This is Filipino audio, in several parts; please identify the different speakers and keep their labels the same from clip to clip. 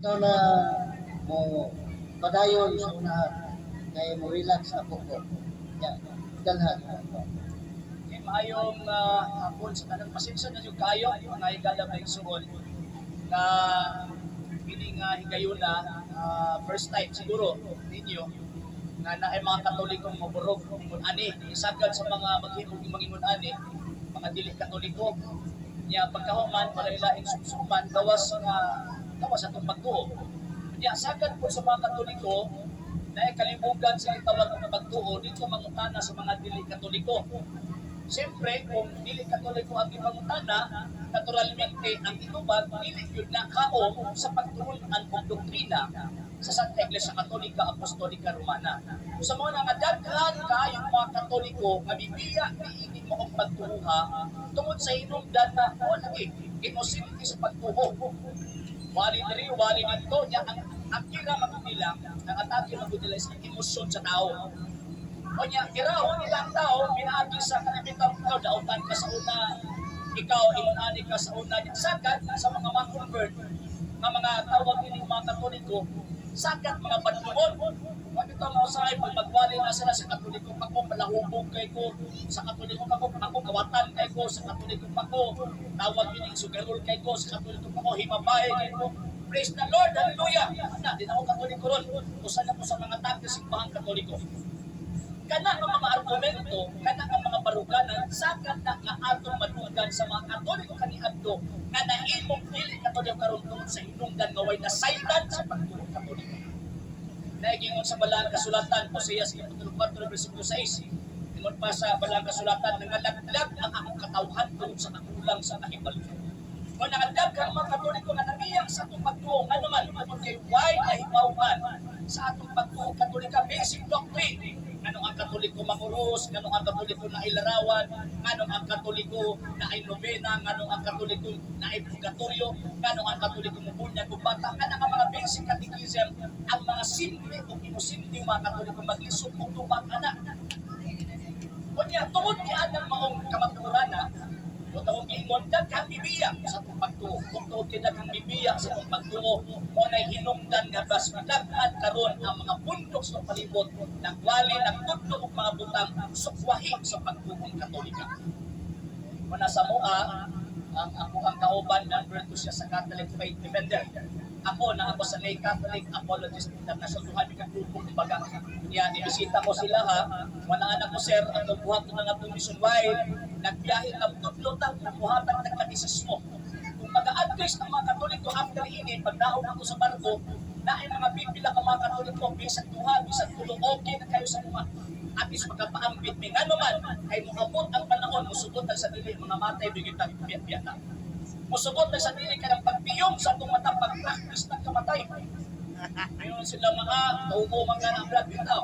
Speaker 1: ikaw na mo padayon sa unahan kay mo relax ako ko. Ya, dalhan.
Speaker 2: Okay, maayong hapon sa tanang pasensya na yung kayo, mga higala may suol na piling higayon na first time siguro ninyo na ay mga katolikong maburog ingon ani isagad sa mga maghimog mangingon ani mga dili katoliko niya pagkahuman palailaing sumsuman gawas atong pagtuo niya sagad po sa mga katoliko na kalibugan sa itawag ng pagtuo dito mangutana sa mga dili katoliko. Siyempre, kung dili katoliko ang ipangutana, naturalmente ang itubag dili yun na kao sa pagturunan o doktrina sa Santa Iglesia Katolika Apostolika Romana. Sa mga nangadaghan kayong mga Katoliko nga bibiya niini mo ang pagtuha tungod sa hinungdan na o lagi inosente sa pagtuho. Wali diri, wali dito, niya ang kira magbilang, ang atake magbilang sa emosyon sa tao. O niya, iraw nilang tao, pinaagi sa kanabitang ikaw, dautan ka sa una, ikaw, inunani ka sa una, sagad sa mga convert, ng mga tawag nilang mga katoliko, sagad mga badlungon. Huwag ito nga usahay, pag magwali na sila sa katoliko pa ko, palahubog kay ko, sa katoliko pa ko, ako kawatan kay ko, sa katoliko pa ko, tawag nilang sugarol kay ko, sa katoliko pa ko, himabay kay ko. Praise the Lord, hallelujah! Ano, din ako katoliko ron, usan na po sa mga tagos simbahan katoliko. Kana ang mga argumento, kana ang mga baruganan, sagad na nga atong madugan sa mga katoliko kaniadto nga nahimong dili katoliko karon tungod sa hinungdan nga way nasaydan sa pagtuo katoliko. Naigingon sa balang kasulatan Oseas 4 versikulo 6. Ingon pa sa balang kasulatan nangalaglag ang akong katawhan tungod sa kakulang sa kahibalo. Kung nakadaghan mga katoliko nga nangiyang sa atong pagtuo, ano man, tungod kay why nahibawan sa atong pagtuo katolika basic doctrine. Anong ang katoliko mangurus, anong ang katoliko na ilarawan, anong ang katoliko na ay nobena, anong ang katoliko na ay purgatorio, anong ang katoliko mubunya kung bata, anong ang mga basic catechism, ang mga simple o inusimple mga katoliko maglisod o tubang anak. Kunya, tungod ni anang maong kamaturan kung tawag ingon, daghang bibiyak sa itong pagtuo. Kung tawag daghang bibiyak sa itong pagtuo, o na hinungdan nga bas daghan karon ang mga bundok sa palibot, nagwali, nagtudlo og mga butang, sukwahi sa pagtuong katolika. Muna sa mua, ang ako ang kauban ng to siya sa Catholic Faith Defender. Ako na ako sa Lay Catholic Apologist International Duhan ka grupo kumbaga. Niya ibisita ko sila ha. Wala anak ko sir ang buhat ng atong mission wide. Nagbiyahe ng tudlo tang buhatan ng katisismo. Kung mag-address ng mga Katoliko after ini pag naog ako sa barko, na ay mga bibila ka mga Katoliko bisan duha, bisan tulo okay na kayo sa mga at is magkapaambit mi nga naman ay moabot ang panahon musugod sa dili mga matay bigit ang biya-biya. Musugod na sa dili ka ng pagpiyong sa itong mata pag-practice ng kamatay. Ngayon sila mga taumo mga ng blood bitaw.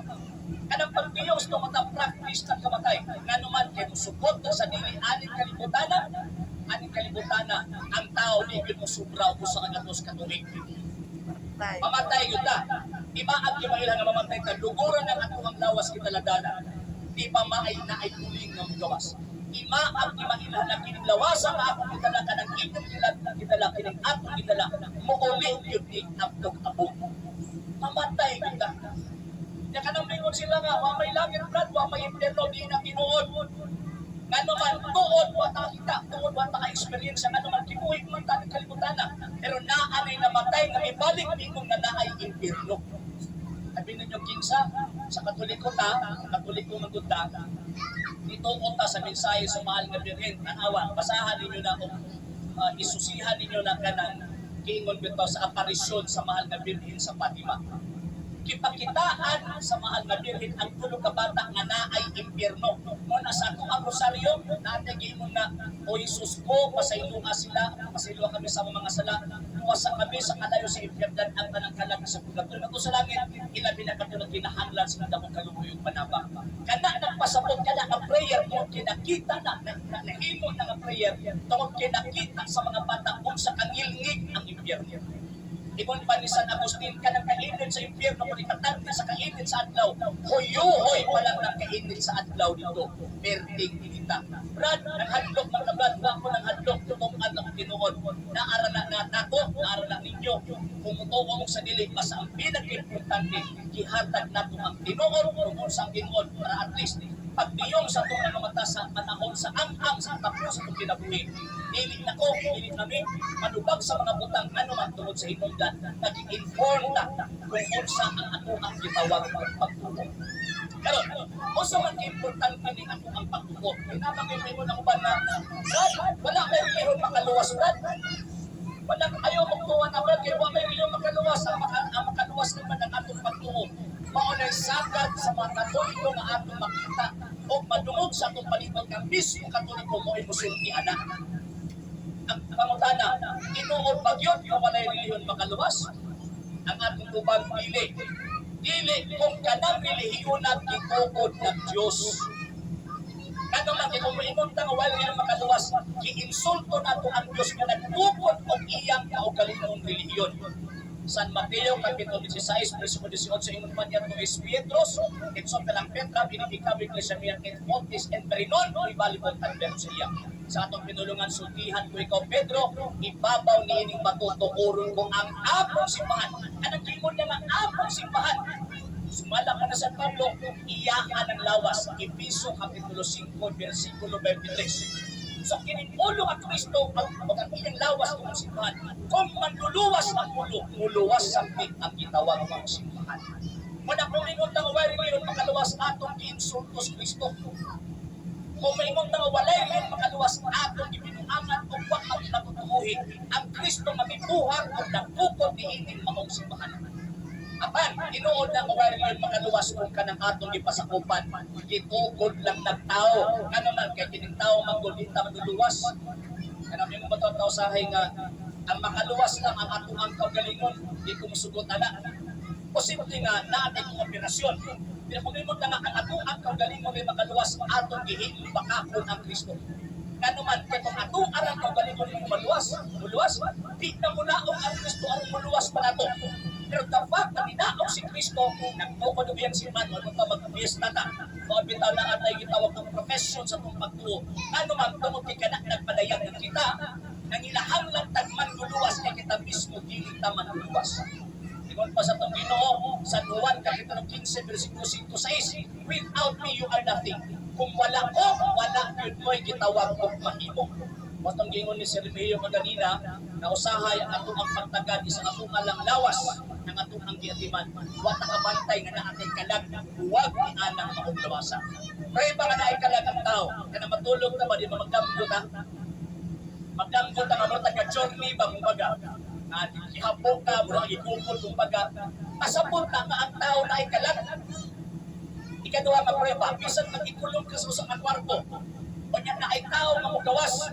Speaker 2: Kanang pagpiyong sa itong mata practice ng kamatay. Nga naman kay musugod na sa dili aning kalibutana ang tao di yun mo sobra o sa kagatos katuig. Mamatay yun na. Iba ang kimailan nga mamatay ka. Luguran ang atong lawas kitaladana. Di pa maay na ay tuling ng gawas. Ima ang kimailan na kiniglawasan na akong kitala ka ng inyong kitala kining atong kitala muuli yun ni abdog abog. Mamatay kita. Kaya ka nang mingon sila nga, wamay langit brad, wamay impyerno, di na kinuod. Nga naman, tuod, wata kita, tuod, wata ka experience, nga naman, kibuhi mo ang tanong kalimutan na. Pero naanay namatay, nga ibalik mingong na naay impyerno. Sabi ninyo, kinsa, sa katoliko ta, sa katoliko magpunta, dito unta sa mensahe sa mahal na Birhen, nanawa, basahan ninyo na kung isusihan ninyo na kanang kiingon bito sa aparisyon sa mahal na Birhen sa Fatima. Kipakitaan sa mahal na Birhen ang tulo ka bata nga naay impyerno. Muna sa atong ang rosaryo, natin giingon na, O Jesus ko, pasaylo nga sila, pasaylo kami sa mga sala, luwasan kami sa kalayo sa impyernan ang tanang kalag sa purgatorio. Ako sa langit, ilabi na katulad kinahanglan sa damong kalubuyog panaba. Kana nagpasabot ka na ang prayer mo, kinakita na nahimo na ang prayer, tungkol kinakita sa mga bata kung sa kangilngig ang impyerno. Ibon pa ni San Agustin ka ng kainit sa impyerno kung ikatan ka sa kainit sa adlaw. Hoy, walang nang kainit sa adlaw dito. Perding kita. Brad, ang hadlok mga brad, wa ko ng hadlok tutong adlok tinuod. Naarala na nato, naarala ninyo. Kung mutuo mo sa dili basta ang pinaka-importante gihatag nato ang tinuod tungkol sa tinuod para at least pagdiyong sa itong mga mata sa panahon sa ang sa tapos sa itong kinabuhi. Dili na ko, dili kami, manubag sa mga butang ano man tungod sa hinungdan, nag-inform na kung unsa ang ato ang gitawag ng pagtuo. Pero, unsa man importante ni ato ang pagtuo. Pinamagay mo ng uban na, wala may rehon makaluwas, Brad. Wala ayaw magtuwa na, Brad, kaya wala may rehon makaluwas. Ang makaluwas naman ang atong pagtuo. Maunay sagad sa mga katoliko nga atong makita o madungog sa atong palibot ng mismo katoliko mo imusulti anak. Ang pangutana, tinuod ba yun kung walay relihiyon makaluwas? Ang atong tubang dili. Dili kung kanang relihiyon at gitukod ng Diyos. Kano man kung maingon ta nga walay relihiyon makaluwas, giinsulto nato ang Diyos nga nagtukod og iyang kaugalingong relihiyon. San Mateo, Kapitulo 16, Versículo 18, ingon man yan to is Pietros, itso pelang Petra, binibigab iglesia miyan ket Otis and Perinon, ibalibot ang Pedro sa iya. Sa atong pinulungan, sultihan ko ikaw, Pedro, ibabaw ni ining matutukuron ko ang apong simbahan. Anong kimon niya nga apong simbahan? Sumala ka na sa Pablo, iyaan ang lawas, Episo, Kapitulo 5, Versículo 23. So, kinipulo ang Kristo ang ilang lawas ng simbahan. Kung manluluwas ang ulo, muluwas sa pit ang gitawag ng simbahan. Muna kung ingon na walay ngayon makaluwas atong giinsultos Kristo. Kung maingon na walay ngayon makaluwas atong gibinuangan o wak ang natutuhin, ang Kristo mabibuhat o nagpukod ni ining maong simbahan. Apan, tinuod na walay ngayon makaluwas kung kanang atong gipasakupan. Gitukod lang nagtao. Ano man, kaya kining tao manggulita manluluwas. Kanami mo ba ito tao sahay nga ang makaluwas lang ang atong ang kaugalingon, di ko masugot na. Posible nga natin kong operasyon. Pero kung limot na nga ang atong ang kaugalingon ay makaluwas, atong gihili bakakon ang Kristo. Kano man, kaya kung atong arang kaugalingon ay muluwas, di na munaong ang Kristo ang muluwas pa nato. Pero the fact na ninaong si Kristo, nagtukod ubiyang si man, o kung mag-fiesta na, o bitaw na atay gitawag ng profession sa itong pagtuo. Ano man, tumuti ka na nagpadayang ng kita, nangilahang lang tagman luluwas, kaya kita mismo diling taman luluwas. Ingon pa sa itong Ginoo, sa Juan, Kapitulo 15, Versículo 5-6, without me you are nothing. Kung wala ko, wala yun mo'y gitawag kong mahimo. Matong gingon ni Sir Rimeo kanina, na usahay ang atong ang pagtagad sa atong alang lawas ng atong ang giatiman. Wata ka bantay nga naatay kalag, huwag ni anang maong lawasa. Pray ba nga naay kalag ang tao? Kana matulog na ba, di ba magdamgot ha? Magdamgot ang amor taga-journey ba kung baga? Ihapok ka, murang ikupol kung baga. Pasapot na nga ang tao na ay kalag. Ikaduha magpray ba? Bisan mag-ikulong ka sa usang kwarto. O niya na ay tao nga mugawas.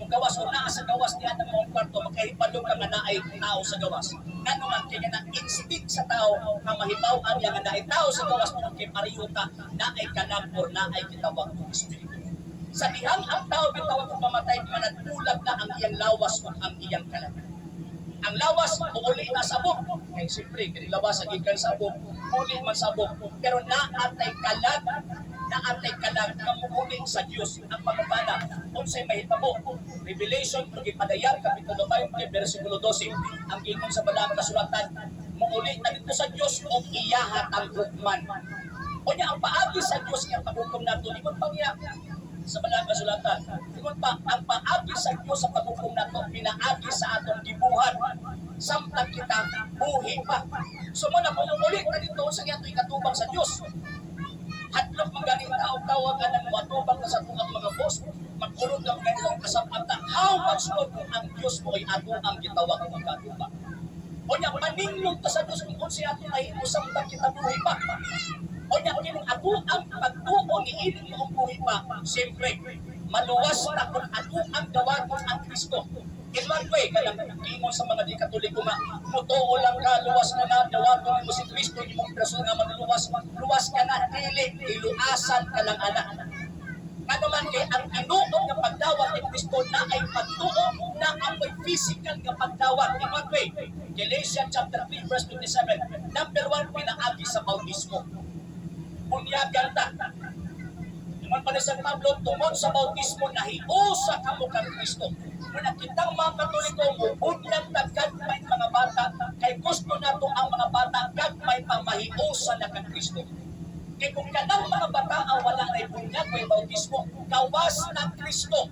Speaker 2: Gawas o naa sa gawas niya ng mga kwarto, magkahipalo ka nga naay tao sa gawas. Ano man, kaya na instinct sa tao na mahibawan niya nga naay tao sa gawas mo kay pariyuta, naay kalag o naay kitawag ng espiritu. Sa dihang ang tao bitawag kung mamatay, managpulag na ang iyang lawas o ang iyang kalag. Ang lawas, uli na sabog. Kaya siyempre, kanilawas ang ikan sabog, uli man sabog. Pero naatay kalag na mumuling sa Diyos ang pagpapala kung sa'y mahitabo. Revelation, pagkipadayag, Kapitulo 20, Versículo 12. Ang ingon sa balang kasulatan, mumuling na dito sa Diyos o iyahat ang hukman. O niya, ang paagi sa Diyos ang paghukom nato, ingon pa niya sa balang kasulatan. Ingon pa, ang paagi sa Diyos sa paghukom nato, pinaagi sa atong gibuhat. Samtang kita, buhi pa. So muna, kung mumuling na dito sa iyato'y katubang sa Diyos, hadlok magaling tawag ka ng matubang na sa tungang mga boss, magkulog ng ganitong kasapata, how much more kung ang Diyos mo ay ato ang gitawag ng katubang. O niya, maninglog ka sa Diyos kung siya ato ay usamtang kita buhay pa. O niya, kung ato ang pagtuo ni ining yung buhay pa, siyempre, maluwas na kung ato ang gawag ang Kristo. In one way, kaya tingin sa mga di katoliko nga, mutuo lang ka, luwas na na, dawaton mo si Kristo, imong person nga magluwas, luwas ka na, dili, iluasan ka lang anak. Ano man kay ang inuod nga pagdawat ni Kristo na ay pagtuo na ang may physical nga pagdawat. In one way, Galatians chapter 3, verse 27, number 1, pinaagi sa bautismo. Bunyagan ta. Naman pa ni San Pablo, tungod sa bautismo, nahiusa ka mo kang Kristo. Kung nakitang mga Katoliko, mubunlan na gagmay mga bata, kay gusto na to ang mga bata, gagmay pa mahiusa na kang Kristo. Kaya kung kanang mga bata ang wala na ibunyag may bautismo, kawas ng Kristo.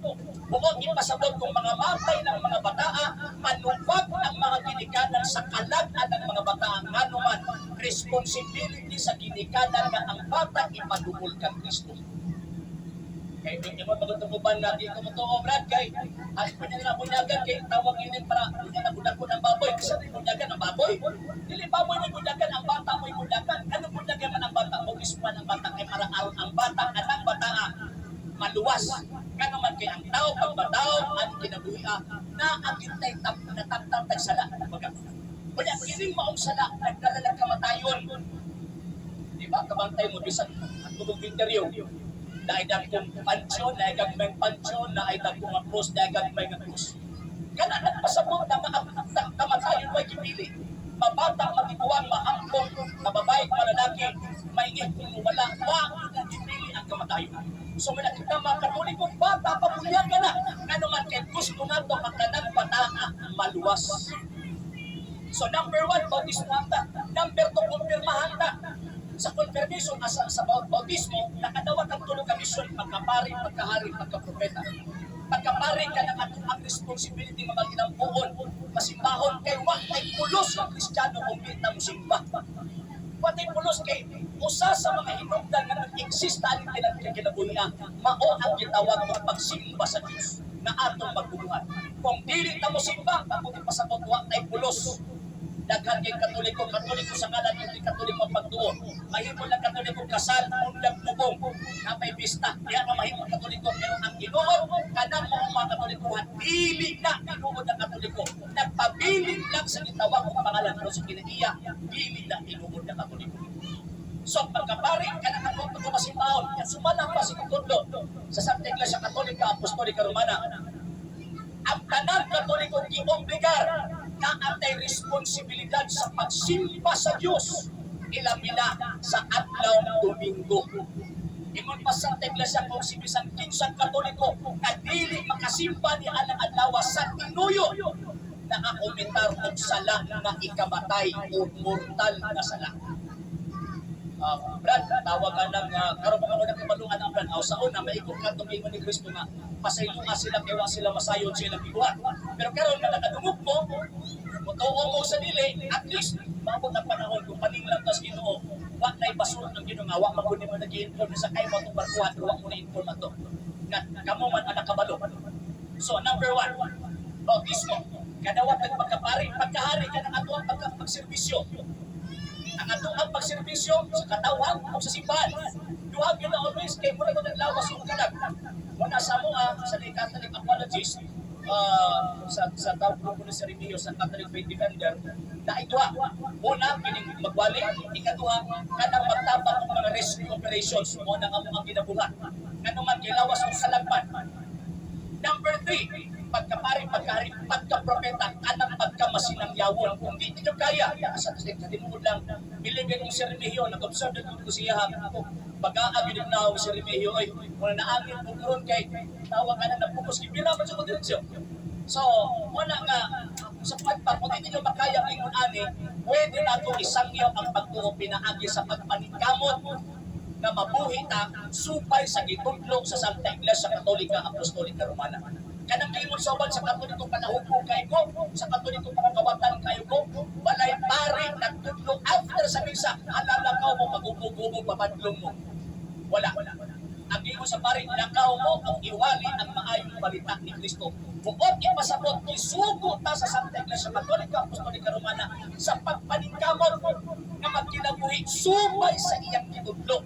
Speaker 2: Huwag ipasabot kung mga matay ng mga bata, manupag ang mga ginikanan sa kalagnan ng mga bata, nga naman, responsibility sa ginikanan na ang bata ipadukol kang Kristo. Kaya hindi mo pagtutuban natin kung ito, Brad, kay ay pa niya na bunyagan, kay tawag yun para niya na bunyagan ang baboy. Kasi na bunyagan ang baboy. Dili baboy na bunyagan, ang bata mo'y bunyagan. Ano bunyagan man ang bata? Bugis man ang bata, kay para aron ang bata, anang bata maluwas. Kano man kay ang tao, pagbataw, ang kinabuhi na ang hintay natagtang tagsala. Kaya kining maong sala, nagdala ng kamatayon. Diba? Kabantay mo, bisan ang tugong interview. Dahil kong pansyon, dahil kang pansyon, dahil kong krus, dahil kang krus. Kana nagpasabot na kamatayon may kipili. Mabata, matiguan, maangkong, mababae, malalaki, maingit kung wala, wag na kipili ang kamatayon. So may nakita mga Katoliko, bata, pabulyan ka na. Ano man kay gusto na ito, ang kanang bata maluwas. So number 1, bautismo handa. Number 2, kumpirmahan na. Sa confirmation, sa bautismo, nakadawat ang tulong ka mission, pagkapari, pagkahari, pagkapropeta. Pagkapari ka na ang responsibility ng mga ginampuon, masimbahon kay wak ay pulos ng Kristiyano kung di na musimba. Wak ay pulos kay usa sa mga hinungdan na nag-exist na alin kay kinabuhian, mao ang gitawag ng pagsimba sa Diyos na atong magbubuhat. Kung dili na musimba, kapag ipasabot wak ay pulos. Daghan kay Katoliko sa ngalan ng Katoliko pagtuo. Mahimo lang Katoliko kasal, undag tubong, na may pista. Kaya na mahimo Katoliko, pero ang Ginoo, kanang mga Katolikuhan, dili na Ginoo ng Katoliko. Nagpabiling lang sa gitawag ng pangalan, pero sa kinaiya, dili na Ginoo ng Katoliko. So, pagkapari, kanang ako pagkamasimbaon, yan sumalang pa si Kutudlo sa Santa Iglesia Katolika, Apostolika Romana. Ang tanang Katoliko gi-obligar na atay responsibilidad sa pagsimba sa Diyos ilabi na sa adlaw ng Domingo. Ingon pa sa Iglesia kung si bisan kinsang Katoliko na dili makasimba ni alang adlaw sa tinuyo na akumitar og sala nga ikamatay o mortal na sala. Brad, tawagan ng karon mga unang kabalungan ang Brad. Sa una, maikot ka itong ingon ni Kristo nga pasayunga sila, kaya sila masayon sila bibuhat. Pero karon na nakadungog mo, mutuo mo sa dili, at least, mabot ang panahon kung paninglang tas Ginoo, wak na ibasun ng Ginoo nga, wak magunin mo nag-i-inform sa kayo mo itong barkuhan, wak mo na-inform ito. Kamo man ang nakabalo. So, number 1, bautismo. Kadawat ng pagkapari, pagkahari ka ng atuang pagservisyo. Ang atuang pagservisyo sa katawan o sa simbahan. Duhag yun na always, kay mula ko naglawas yung kalag. Muna sa mga, sa Catholic apologist, sa tawag ko ni Seremio sa Catholic Faith Defender, na ituwa. Una, kining magwali. Ikaduha, kanang magtabang ng mga rescue operations. Muna nga mga ginabuhat. Ano man, kilawas ang kalagpan. Number 3, pagkapari, pagkahari, pagkapropeta, kanang pagkamasinang yawon. Kung di nyo kaya, sa tinuod lang, bilibin mong si Remigio, nag-observe na ko siya, pag-aagin na ako si Remigio, ay, muna naangin po karoon kay, tawag ka na napukos, kibira man sa kondensyon. So, muna nga, sa pagpag, kung di nyo makaya ang ani, pwede na ito isangyaw ang pagtuo pinaagi sa pagpaningkamot, na mabuhi ta supay sa gitudlo sa Santa Iglesia Katolika Apostolika Romana. Kanang ingon sa uban sa Katoliko panahugpo kay ko, sa Katoliko pangkawatan kayo ko, walay pari nagtudlo after sa misa, alalakaw mo, magubo-gubo, papadlong mo. Wala. Ang ingon sa pari, lakaw mo ang iwali ang maayong balita ni Kristo. Bukod ipasabot, isugo ta sa Santa Iglesia Katolika Apostolika Romana sa pagpaningkamot nga magkinabuhi supay sa iyang gitudlo.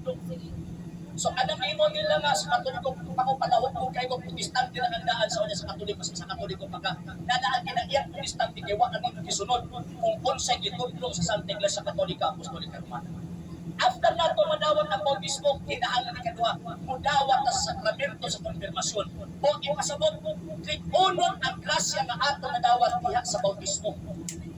Speaker 2: So anong ingon nila nga sa Katoliko panahon ko kay ko protestante na handaan sa unya sa Katoliko pagka nadaan kina iyang protestante kay wa kanino gisunod kung unsay gitudlo sa Santa Iglesia Katolika Apostolika Romana. After nato madawat ang bautismo, kinahanglan ni kaduha, mudawat ang sakramento sa konfirmasyon. O ipasabot, tribunong ang grasya nga ato nadawat diha sa bautismo.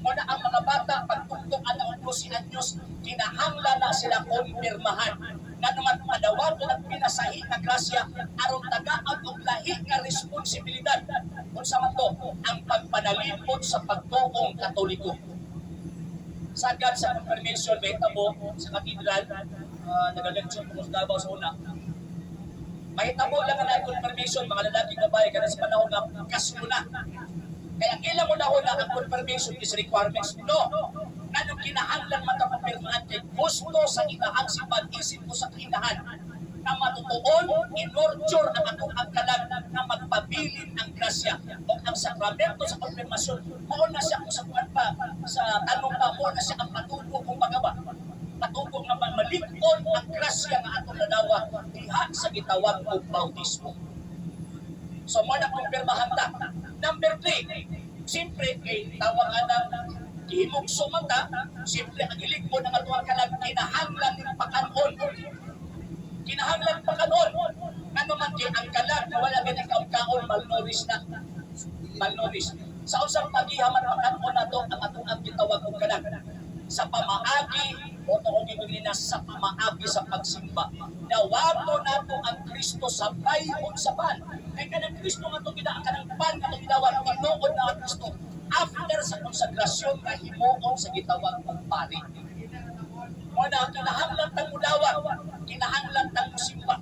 Speaker 2: Muna ang mga bata, pagtugtog ang 12 anyos, kinahanglan na sila konfirmahan. Nga naman madawato ng pinasay lahi nga grasya aron tagaan og lahi nga responsibilidad. Unsa man to? Ang pagpanalipod sa pagtuong Katoliko. Sagad sa confirmation mahitabo sa katedral, nag-lecture ko sa Davao sa una. Mahitabo lang na confirmation mga lalaki babae kada sa panahon nga kasyo na. Kaya ilang una ang confirmation is requirements. No. Anong kinahanglan matakumpirmaan kay gusto sa inahang si pag-isip mo sa kainahan na matutuon, in-nurture ang atong agkalag na magpabilin ang grasya o ang sakramento sa konfirmasyon. Mao na siya kung sa buwan pa, sa tanong pa, mao na siya ang patubo kung bagaba. Patubo nga malikon ang grasya nga atong nadawa diha sa gitawag og bautismo. So mo na kumpirmahan ta. Number 3, siyempre kay tawag ng ihimog sumata, siyempre ang iligpo ng atuang kalag, kinahanglan ng pakanon. Kinahanglan pakanon. Ano man kay ang kalag, wala ganyan kaon malnourished na. Malnourished. Sa usang paghihaman pakanon na to, ang atong ang gitawag og kalag. Sa pamaagi, o kung gigawin na sa pamaagi sa pagsimba. Nawato na to ang Kristo sa bayhon sa pan. Kaya kanang Kristo nga itong ginaan, kanang pan nga itong ginawag, tinuod na ang Kristo. After sa konsagrasyon na himuon sa gitawag ng pari. Muna, kinahanglan tang mudawa, kinahanglan tang musimba.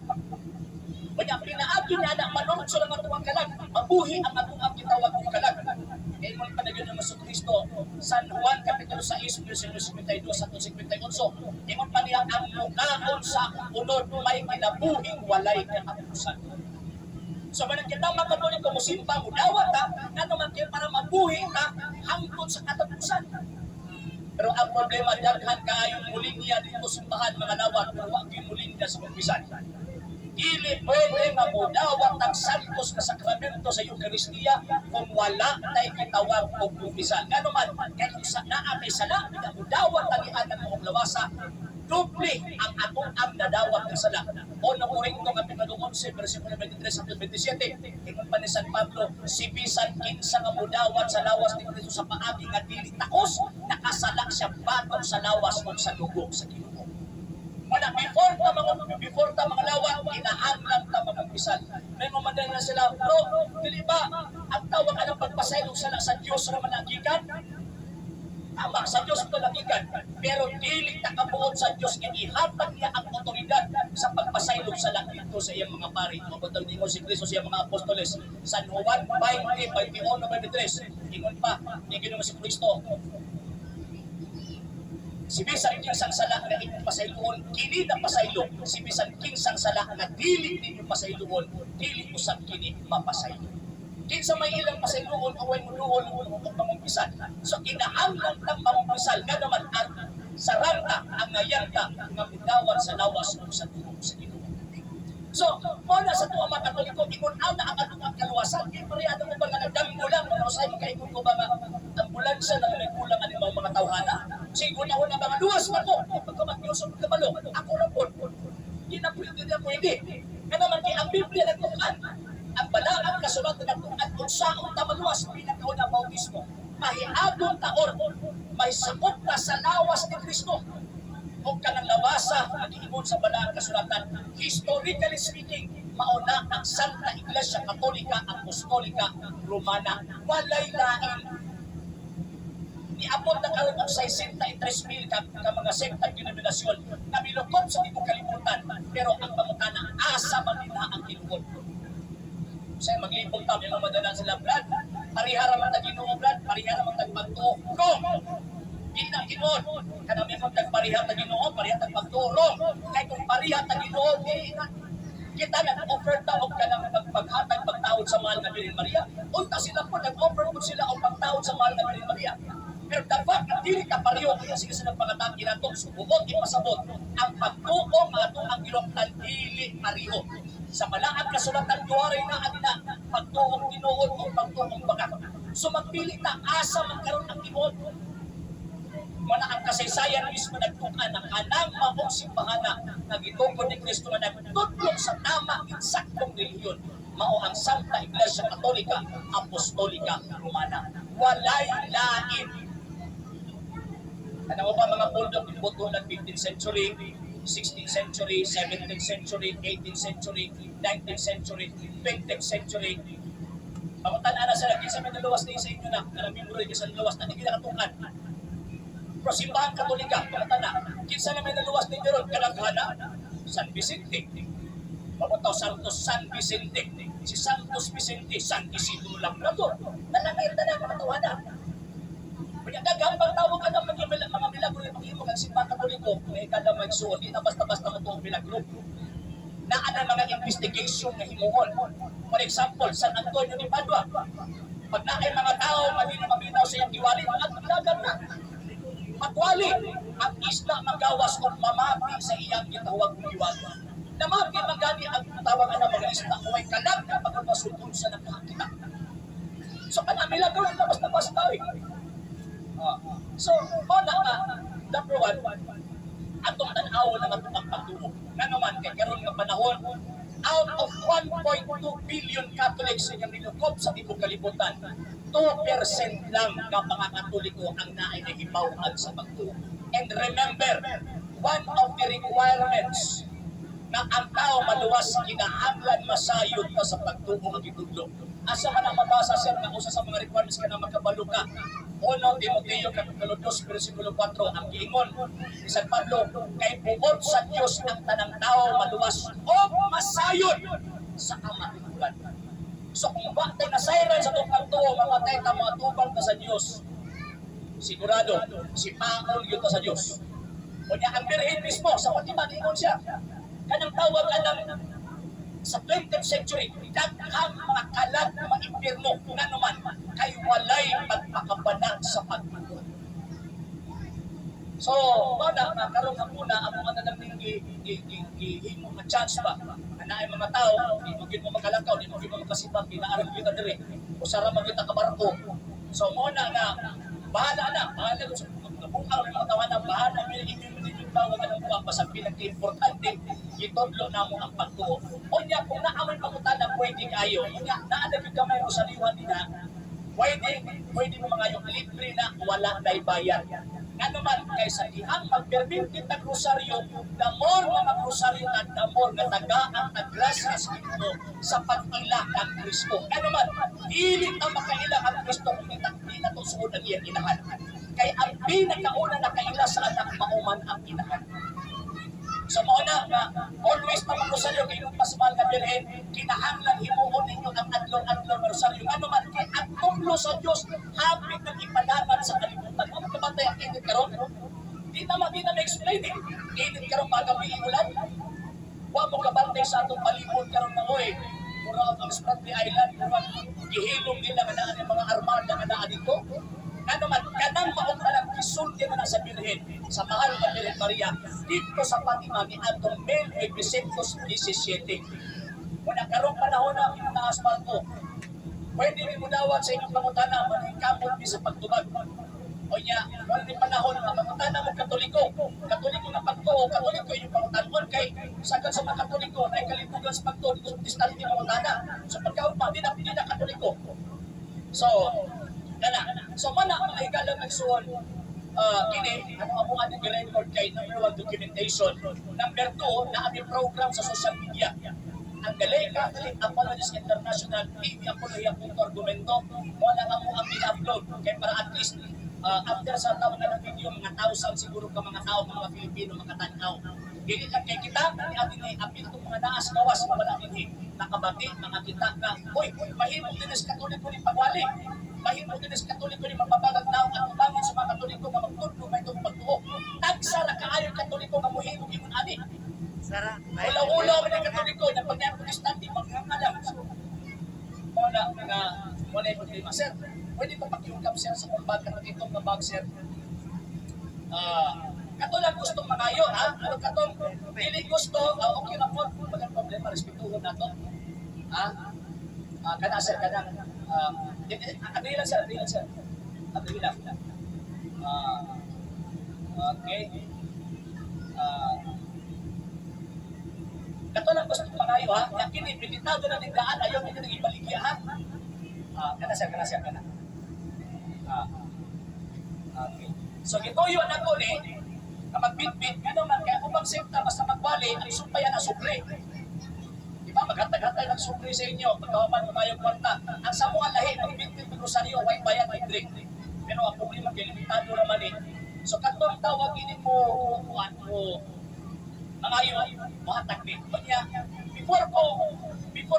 Speaker 2: Kaya pinaagi na na manunod sa mga tuwang kalag, mabuhi ang atong gitawag ng kalag. Kaya mo panagyan ng Maso Kristo, San Juan Kapitulo 6, versikulo 52 sa 58. Imon pa niya ang mukaon sa unod may kinabuhing walay katapusan. So manang kita makatuloy ko musimba mo dawat ta, ano man kayo para mabuhi ta hangtod sa katapusan. Pero ang problema daghan kaayong mulinya dito simbahan mga lawat, pero wag yung mulinya sa kumpisan. Dili pwede nga mo dawat ang santos na sakramento sa Eucharistia kung wala tayo kitawag o kumpisan. Gano man, kaya kung sa naatay sala, nga mo dawat talian ng mong lawasa, doble ang atong ang nadawat ng sala. O na Korinto Kapitulo 11, versikulo 23 at 27, ingon pa ni San Pablo, si bisan kinsa nga mudawat sa lawas ni Kristo sa paagi nga dili takos, nakasala siya batok sa lawas o sa dugo sa Ginoo. Wala, before ta mga lawat, kinahanglan ta magumpisan. May mamadala na sila, bro, dili ba, ang tawag ka ng pagpasaylo sala sa Diyos na managikan? Tama, sa Diyos ito nagikan. Pero dili nakabuod sa Diyos, inihatag niya ang otoridad sa pagpasaylog sa langit sa iyang mga pari. Mabutang dingon si Kristo sa iyang mga apostoles. San Juan 20, 21, 23. Ingon pa, ni Ginoong si Kristo, si bisan kinsang sala na inyong pasayloon, kini na pasaylo. Si bisan kinsang sala na dili ninyong pasayloon, dili usab kini mapasaylo. Kinsa may ilang pasayloon, away mo doon o pangumpisan. So kinahanglan tang pangumpisan, nga naman ang saranta, ang ngayanta, nga bidawat sa lawas o sa tulong sa Ginoo. So, muna sa tuwa mga Katoliko, ingon na ang atong kaluwasan. Kaya parehado mo ba nga nagdamgo lang, usay mo kaingon ko ba nga ambulansya na may kulang ang mga tawhana? Sige, una mga luwas na ko, pagkamatiyos ang kabalo, ako lang po. Hindi na pwede. Kaya naman kaya ang Biblia nagtukan, ang balaang kasulatan nagtukan kung saan tamaluwas pinakauna bautismo. Mahiagong taon, may sakop na sa lawas ni Kristo. Kung ka ng lawasa, nag-iibon sa balaang kasulatan, historically speaking, mauna ang Santa Iglesia Katolika, Apostolika, Romana, walay lain. Niabot na karoon ng 63,000 ka mga sektang denominasyon na milukot sa itong kalimutan, pero ang pamutana, asa man nila ang kinuod. Saya maglipong tabi ng madalang sila, Brad, parihara man tag-Ginoo, Brad, parihara man tag-pagtuo. Di na Ginoo, kanami kung tag-pariha tag-Ginoo, pariha tag-pagtuo. Kaya kung pariha tag-Ginoo, di na. Kita nag-offer ta og kanang paghatag pagtawad sa mahal na Birhen Maria. Unta sila po nag-offer po sila og pagtawad sa mahal na Birhen Maria. Pero dapat ang dili ka pariyo kaya sige sa pangatagi nato subuot ipasabot ang pagtuo nga ato ang giloktan dili pariyo. Sa malaang kasulatan duwari na adina pagtuong tinuod o pagtuong baga. So magpili ta asa magkaroon ang tinuod. Mana ang kasaysayan mismo nagtukan ng kanang maong simbahana na gitungkod ni Kristo na nagtudlong sa tama insaktong relihiyon. Mao ang Santa Iglesia Katolika, Apostolika, Romana. Walay lain. Ano ba mga puldok ng buto ng 15th century, 16th century, 17th century, 18th century, 19th century, 20th century. Pagkatana na sila, kinsa may naluwas na sa inyo na, kalaming bro, kinsa naluwas na, hindi kinakatukan. Pero simbahan Katolika, pagkatana, kinsa na may naluwas na inyo ron, kalaghana, San Vicente. Pagkataw Santos San Vicente, si Santos Vicente, San Isidro Labrador. Nalangay na pagkatawa na. Kaya dagang pagtawag ka ng mga milagro yung pag-iimog ang simbahan Katoliko, may kada magsuon, di na basta-basta mo itong milagro. Naan ang mga investigation na himuhon. For example, San Antonio de Padua. Pag na ay mga tao, mali na mabinaw sa iyang diwali, mga dagat na. Matwali ang isla magawas o mamapi sa iyang gitawag ng diwali. Namapi magani ang tawagan ng mga isla o ay kalag na pagkapasultong sa nakakita. So, milagro na basta-basta eh. So, una nga, number one, atong tanaw na matutang pagtuo. Nga naman, kay karon nga panahon, out of 1.2 billion Catholics na nilukop sa tibok kalibutan, 2% lang ng mga Katoliko ang nainihibawaan sa pagtuo. And remember, one of the requirements na ang tao maluwas kinahanglan masayod pa sa pagtuo ang itudlo. Asa man ang mabasa sir na usa sa mga requirements ka na makabalo ka. Uno, Timoteo Kapitulo 2, versikulo 4, ang giingon ni San Pablo, kay buot sa Diyos ang tanang tao maluwas o masayod sa kamatulan. So kung bakit nasayran sa itong pagtuo, mamatay ka mga tubang ka sa Diyos, sigurado, si Paul yun ka sa Diyos. O niya, ang Birhen mismo, sa Fatima, ingon siya, kanang tawag alam sa 20th century, daghang mga kalat ng mga impyerno nga naman kay walay pagpakabanag sa pagtuo. So, bada na karon ang muna ang mga naging gihimo nga chance ba na ay mga tao, di mo gid mo makalakaw, di mo gid mo makasipag, dinaaram kita diri. Usara man kita ka barko. So, muna na bahala sa bukaw ng mga tawanan, bahala mi inyong tawag ng mga pasang pinaka-importante itodlo na mo ang pagtuo. O niya, kung naamoy pakutan na pwede kayo, o niya, naanagin ka may rosariwan nila, pwede mo mga yung libre na wala na bayan. Nga naman, kaysa ihang magperbinti ng rosaryo, the more na mag-rosaryo na, the more na tagaan at gracias ito sa pag-ila ng Kristo. Nga naman, hilit ang makaila ang Kristo kung hindi na tusuod ang iyang inahan. Kaya ang pinakauna na kaila sa anak, mauman ang inahan. So mauna nga, always na mag-rosaryo kayo pa sa mahal na Birhen, kinahanglan himuon ninyo ang adlong-adlong na rosaryo. Ano man, kaya ang tunglo sa Diyos, hapit ng ipalaman sa kalibutan. Ano kabatay ang init karon? Di na ma-explain eh. Init karon magabi ulan. Huwag mo kabantay sa atong palibot karon na oy. Mura ang Spratly Island, mura gihilong nila nga ng mga armada nga naa dito. Ano man, kanang maunta lang isulti na sa Birhen, sa mahal na Birhen Maria, dito sa Fatima ni Antong 1917. Kung nagkaroon panahon na pinaka-asmal ko, pwede rin mo dawat sa inyong pangutana, maningkamot din sa pagtubag. O niya, wala din panahon na pangutana mo Katoliko. Katoliko na pagtuo, Katoliko inyong pangutanmon kay sagad sa mga Katoliko na ikalimugan sa pagtuo, dito sa protestante yung pangutana. So pagkaon pa, di na Katoliko. So, so mana ang higala nagsuon kini ano amo ang record kay number 1 documentation, number 2 na aming program sa social media ang Galay Catholic Apologists International TV Apologia punto argumento wala na mo ang i-upload kay para at least after sa tawag na ng video mga 1,000 siguro ka mga tao mga Pilipino mga tanaw dili lang kay kita ni atin ni apil to mga naas gawas wala din nakabati mga kita na oy mahimo din sa Katoliko ni pagwali mahimo din sa Katoliko ni mapabalag naong at bangon sa mga Katoliko nga magtudlo may itong pagtuo. Tagsara kaayo Katoliko nga muhimo ingon ani. Sara. Ulaw-ulaw man ang Katoliko na pag niyang protestante mag-alam. Wala nga wala yung problema. Sir, pwede pa pakiungkap sir sa pagbaga ng itong nabag sir. Katulad gustong mangayo ha? Ano katong dili gusto, okay na po. Walang problema, respetuhon na to. Kana sir, kanang agree lang sir. Agree lang. Okay. Katulad gusto mangayo ha? Yakin pinitado na ng daan, ayaw nyo nang ibaligya ha? Kana sir. Okay. So gituyo na ko ni na magbitbit, nga naman, kaya kung magsekta, basta magwali, ang sumpayan na supre. Di ba, maghatag-hatag ng supre sa inyo, pagkawaman umayong kwarta. Ang sa mga lahi, magbitbit ng rosaryo, white bayan, may drink. Pero ang problema, limitado naman eh. So, katong tawag ini mo, mga yun, mahatag din. Kanya, before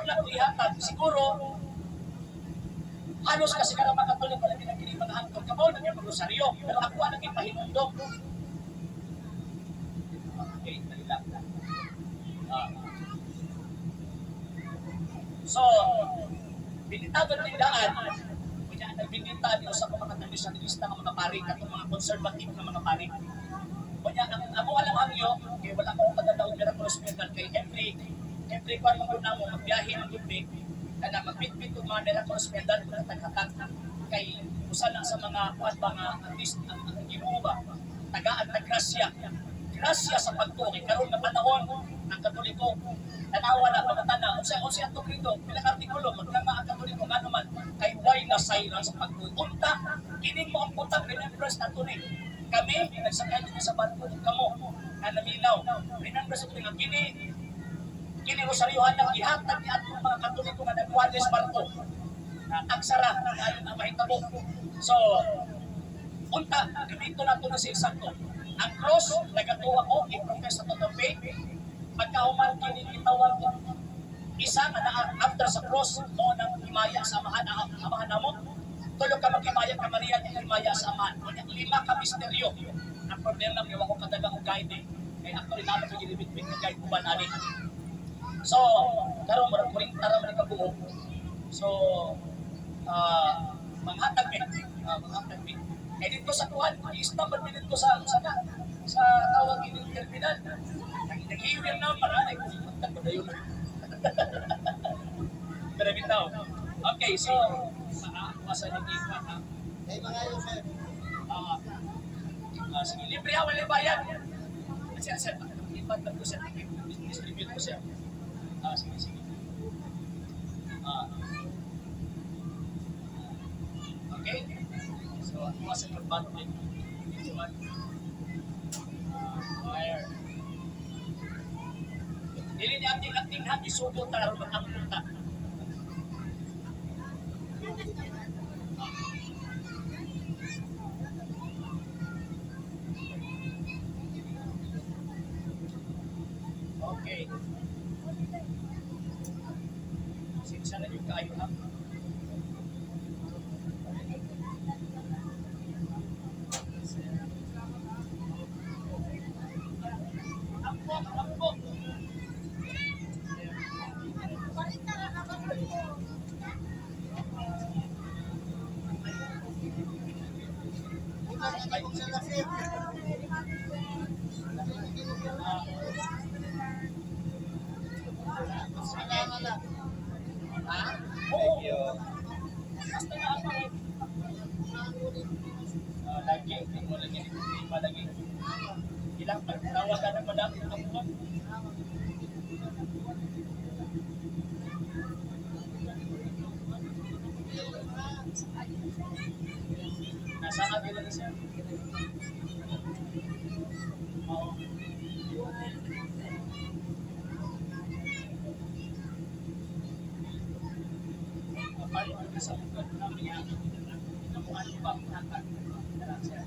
Speaker 2: na ko ihatag, siguro, halos kasi ka naman katuloy pala pinagkini mga hangtod. Kabaw na yung rosaryo, pero ako ang naging pahinundong. Okay, dali lang. So, binitagan ng daan, kanya nagbinita niyo sa mga tradisyonalista ng mga pari, katong mga conservative na mga pari. Kanya, ako alam hangyo, kaya wala akong pagdadaog miracle hospital, kay every part mo na mo, magbiyahe ng gabi, na magbitbit ng mga miracle hospital, taghatag kay usa na sa mga at least ang Ginoo ba, tagaan na grasya sa pagtuki, karon na panahon ng Katoliko, tanawa na, pamatana, unsa ato krito, pilang artikulo, magkama ang Katoliko, nga naman, kay why na sayran sa pagtuki. Unta, kining mo ang putang remembrance na ni kami, nagsakay dito sa barko, kamo, na naminaw, remembrance na kini rosaryohan ng ihatag ni ato mga Katoliko nga nagwali sa barko, na agsara, ayon na mahitabo. So, unta, gamito na ito na si Santo. Ang cross, nagatuwa ko, i-profess na ito faith, pagkauman kini itawag isa na after sa cross mo nang himaya sa amahan mo, tulog ka mag-himaya ka Maria ng himaya sa amahan. 5 ka misteryo. Ang problema lang, ko kadagang o guide kaya ako rin naman ko ginibitbit ng guide ko ba natin. So, karon mo rin tara mo kabuo. So, manghatag min. Eh dito sa kuhan, i-stumble din dito sa tawag ini terminal. Nag-iwin na maranay kung magtag ko yun. Pero bitaw. Okay, so masa ni Iwan ha.
Speaker 1: Ay, mga yun, sir.
Speaker 2: Sige, libre ha, wala bayad. Sir, lipat na po sir. Distribute po sir. Sige. Okay? So, masa ni Iwan. Wire. Dili ni ating hati subo tayo mag-apunta. Okay. Sinsa na yung kayo ha? Ampo.
Speaker 1: Ay, kung sila, sir.
Speaker 2: Oo. Basta na ako eh. Lagi. Ilang pagtawag ka ng madami ng ako. Nasaan ka na siya? Oo. Kapag sa lugar namin yan, namuhan ko ba ang hatag? Dalang siya.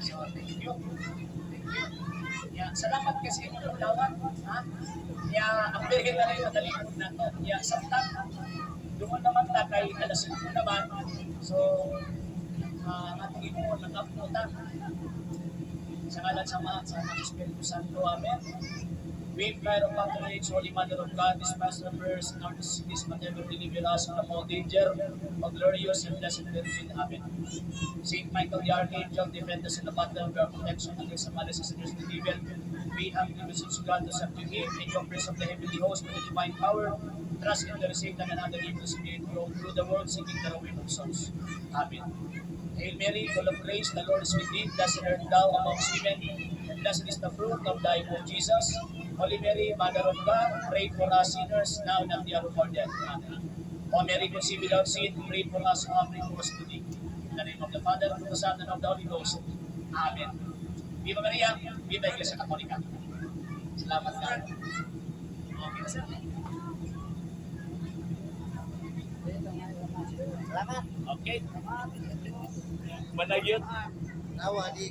Speaker 2: So, thank you. Yeah, salamat kasi ito lawan. Ha? Yeah, apirhin na rin madalikod na to. Yeah, samtang doon naman ta kay alas 5 naman. So, ating ipuon ng kaputa. Sa ngalan sa mga sa Espiritu Santo. Amen. We pray of patronage, Holy Mother of God, dispense the prayers in our necessities, whatever deliver us from all danger, O glorious and blessed Virgin. Amen. Saint Michael the Archangel, defend us in the battle of our protection against the malice of sinners and evil. We have the message of God to serve to Him in your praise of the heavenly host with the divine power. Trust in the Satan and other evil spirit roll through the world seeking the ruin of souls. Amen. Hail Mary, full of grace, the Lord is with thee. Blessed art thou amongst women, and blessed is the fruit of thy womb, Jesus. Holy Mary, Mother of God, pray for us sinners, now and at the hour of our death. Amen. O Mary, conceived without sin, pray for us who have recourse to thee. In the name of the Father, and of the Son, and of the Holy Ghost. Amen. Viva Maria, Viva Iglesia Católica. Salamat God. Okay na sir.
Speaker 1: Salamat.
Speaker 2: Okay. Manag yun.
Speaker 1: Nawa di